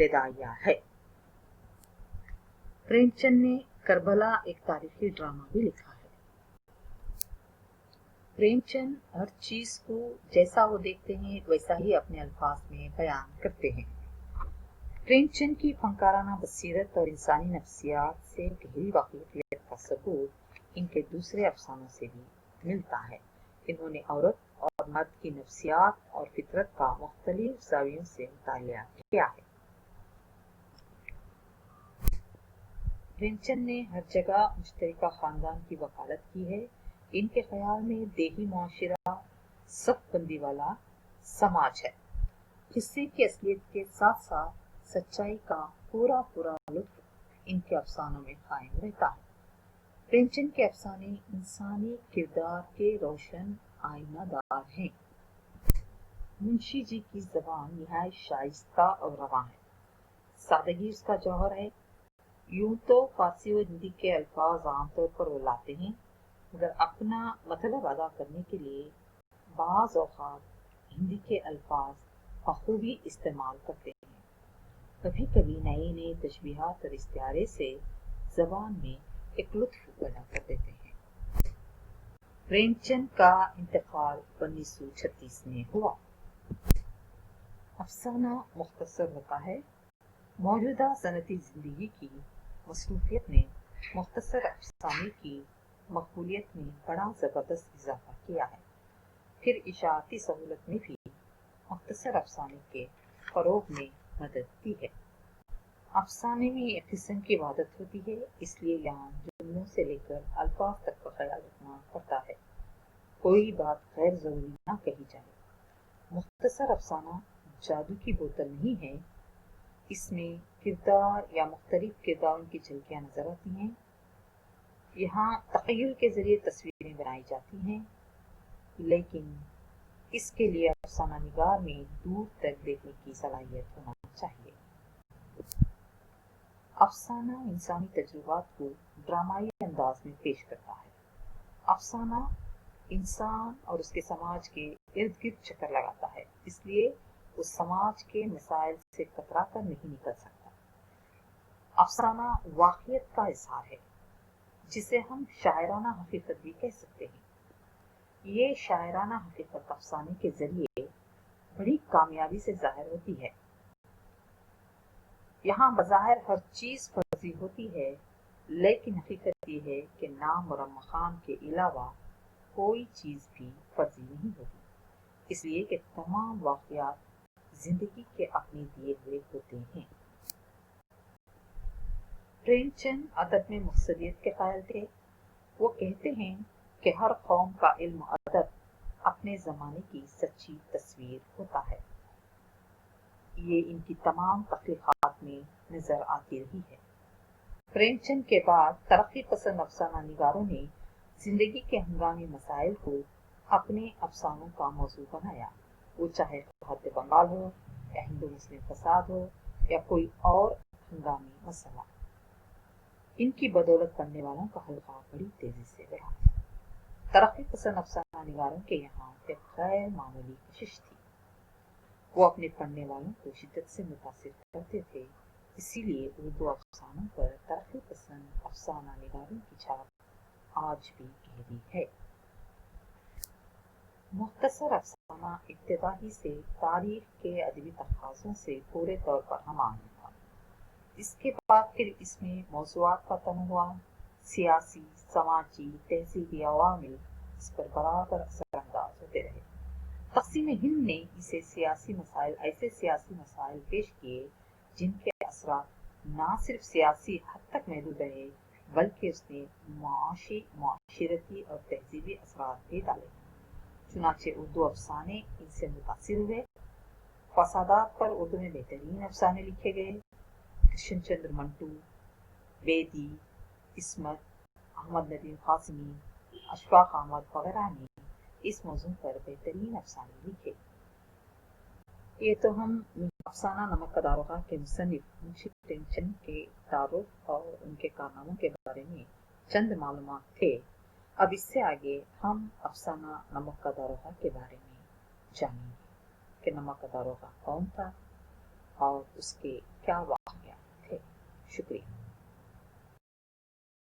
ابتدائیہ ہے۔ پریمچند نے کربلا ایک تاریخی ڈرامہ بھی لکھا ہے۔ پریمچند ہر چیز کو جیسا وہ دیکھتے ہیں ویسا ہی اپنے الفاظ میں بیان کرتے ہیں۔ پریمچند کی فنکارانہ بصیرت اور انسانی نفسیات سے گہری واقفیت کا ثبوت ان کے دوسرے افسانوں سے بھی ملتا ہے۔ انہوں نے عورت اور مرد کی نفسیات اور فطرت کا مختلف زاویوں سے مطالعہ کیا ہے۔ پریمچند نے ہر جگہ مشترکہ خاندان کی وکالت کی ہے۔ ان کے خیال میں دیہی معاشرہ سخت بندی والا سماج ہے۔ قصے کی اصلیت کے ساتھ ساتھ سچائی کا پورا لطف ان کے افسانوں میں قائم رہتا ہے۔ پریمچند کے افسانے انسانی کردار کے روشن آئینہ دار ہیں۔ منشی جی کی زبان نہایت شائستہ اور رواں ہے۔ سادگی اس کا جوہر ہے۔ یوں تو فارسی اور ہندی کے الفاظ عام طور پر وہ لاتے ہیں، مگر اپنا مطلب ادا کرنے کے لیے بعض اوقات ہندی کے الفاظ بخوبی استعمال کرتے ہیں۔ کبھی کبھی نئے تشبیہات اور استعارے سے زبان میں ایک لطف پیدا کر دیتے ہیں۔ پریمچند کا انتقال 1936 میں ہوا۔ افسانہ مختصر ہوتا ہے۔ موجودہ صنعتی زندگی کی مصروفیت نے مختصر افسانے کی مقبولیت میں بڑا زبردست اضافہ کیا ہے۔ پھر اشاعتی سہولت نے بھی مختصر افسانے کے فروغ میں مدد دی ہے۔ افسانے میں ایک قسم کی وحدت ہوتی ہے، اس لیے یہاں جملوں سے لے کر الفاظ تک کا خیال رکھنا پڑتا ہے، کوئی بات غیر ضروری نہ کہی جائے۔ مختصر افسانہ جادو کی بوتل نہیں ہے، اس میں کردار یا مختلف کرداروں کی جھلکیاں نظر آتی ہیں۔ یہاں تخیل کے ذریعے تصویریں بنائی جاتی ہیں، لیکن اس کے لیے افسانہ نگار میں دور تک دیکھنے کی صلاحیت ہونا چاہیے۔ افسانہ انسانی تجربات کو ڈرامائی انداز میں پیش کرتا ہے۔ افسانہ انسان اور اس کے سماج کے ارد گرد چکر لگاتا ہے، اس لیے وہ سماج کے مسائل سے کترا کر نہیں نکل سکتا۔ افسانہ واقعیت کا اظہار ہے، جسے ہم شاعرانہ حقیقت بھی کہہ سکتے ہیں۔ یہ شاعرانہ حقیقت افسانے کے ذریعے بڑی کامیابی سے ظاہر ہوتی ہے۔ یہاں بظاہر ہر چیز فرضی ہوتی ہے، لیکن حقیقت یہ ہے کہ نام اور مقام کے علاوہ کوئی چیز بھی فرضی نہیں ہوتی، اس لیے کہ تمام واقعات زندگی کے اپنے دیے ہوئے ہوتے ہیں۔ پریمچند ادب میں مقصدیت کے قائل تھے۔ وہ کہتے ہیں کہ ہر قوم کا علم و ادب اپنے زمانے کی سچی تصویر ہوتا ہے۔ یہ ان کی تمام تخلیقات میں نظر آتی رہی ہے۔ پریمچند کے بعد ترقی پسند افسانہ نگاروں نے زندگی کے ہنگامی مسائل کو اپنے افسانوں کا موضوع بنایا، وہ چاہے خط بنگال ہو یا ہندو مسلم فساد ہو یا کوئی اور ہنگامی مسئلہ۔ ان کی بدولت پڑھنے والوں کا حلقہ بڑی تیزی سے بڑھا۔ ترقی پسند افسانہ نگاروں کے یہاں ایک غیر معمولی کشش تھی۔ وہ اپنے پڑھنے والوں کو شدت سے متاثر کرتے تھے، اسی لیے اردو افسانوں پر ترقی پسند افسانہ نگاروں کی چھاپ آج بھی گہری ہے۔ مختصر افسانہ ابتدا ہی سے تاریخ کے ادبی تقاضوں سے پورے طور پر ہم آہنگ تھا۔ اس کے بعد پھر اس میں موضوعات کا تنوع، سیاسی، سماجی، تہذیبی عوامل اس پر برابر اثر انداز ہوتے رہے۔ تقسیم ہند نے اسے ایسے سیاسی مسائل پیش کیے جن کے اثرات نہ صرف سیاسی حد تک محدود رہے، بلکہ اس نے معاشرتی اور تہذیبی اثرات بھی ڈالے۔ چنانچہ اردو افسانے ان سے متاثر ہوئے۔ فسادات پر اردو میں بہترین افسانے لکھے گئے۔ کرشن چندر منٹو، بیدی، عصمت، احمد ندیم قاسمی، اشفاق احمد وغیرہ نے اس موضوع پر بہترین افسانے لکھے۔ یہ تو ہم افسانہ نمک کا داروغہ کے مصنف منشی پریمچند کے تعارف اور ان کے کارناموں کے بارے میں چند معلومات تھے۔ اب اس سے آگے ہم افسانہ نمک کا داروغہ کے بارے میں جانیں گے کہ نمک کا داروغہ کون تھا اور اس کے کیا واقعات تھے۔ شکریہ۔